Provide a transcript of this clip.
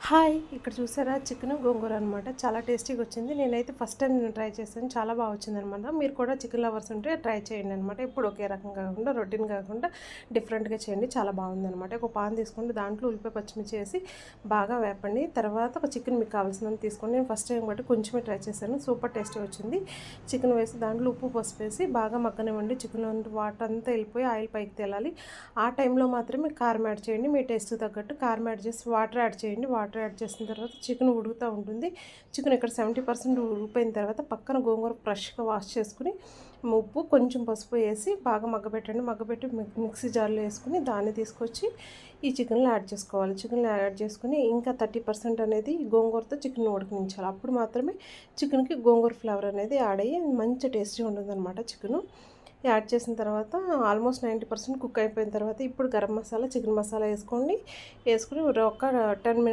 Hi! ఇక్కడ చూసారా chicken, గోంగూర అనమాట. చాలా టేస్టీగా వచ్చింది. నేనైతే ఫస్ట్ టైం ట్రై చేశాను. చాలా బాగా వచ్చిందనమాట. మీరు కూడా చికెన్ లవర్స్ ఉంటే ట్రై చేయండి అనమాట. ఎప్పుడు ఒకే రకంగా కాకుండా, రొటీన్ కాకుండా డిఫరెంట్‌గా చేయండి. చాలా బాగుందనమాట. ఒక పాన్ తీసుకోండి. దాంట్లో ఉల్లిపాయ, పచ్చిమిర్చి వేసి బాగా వేపండి. తర్వాత ఒక చికెన్ మీకు కావాల్సినంత తీసుకోండి. నేను ఫస్ట్ టైం కాబట్టి కొంచెమే ట్రై చేశాను. సూపర్ టేస్టీగా వచ్చింది. చికెన్ వేసి దాంట్లో ఉప్పు, పసుపు వేసి బాగా మగ్గనివ్వండి. చికెన్‌లో వాటర్ అంతా వెళ్ళిపోయి ఆయిల్ పైకి తేలాలి. ఆ టైంలో మాత్రమే కారం యాడ్ చేయండి. మీ టేస్ట్‌కి తగ్గట్టు కారం యాడ్ చేసి వాటర్ యాడ్ చేయండి. వాటర్ యాడ్ చేసిన తర్వాత చికెన్ ఉడుకుతూ ఉంటుంది. చికెన్ ఇక్కడ 70% ఉడికిపోయిన తర్వాత పక్కన గోంగూర ఫ్రెష్‌గా వాష్ చేసుకుని ఉప్పు కొంచెం పసుపు వేసి బాగా మగ్గబెట్టండి. మగ్గబెట్టి మిక్సీ జార్లో వేసుకుని దాన్ని తీసుకొచ్చి ఈ చికెన్లో యాడ్ చేసుకోవాలి. చికెన్లో యాడ్ చేసుకుని ఇంకా 30% అనేది గోంగూరతో చికెన్ ఉడకనించాలి. అప్పుడు మాత్రమే చికెన్కి గోంగూర ఫ్లేవర్ అనేది యాడ్ అయ్యి మంచి టేస్టీగా ఉంటుందన్నమాట చికెను. యాడ్ చేసిన తర్వాత ఆల్మోస్ట్ 90% కుక్ అయిపోయిన తర్వాత ఇప్పుడు గరం మసాలా, చికెన్ మసాలా వేసుకోండి. వేసుకుని ఒక 10 మినిట్స్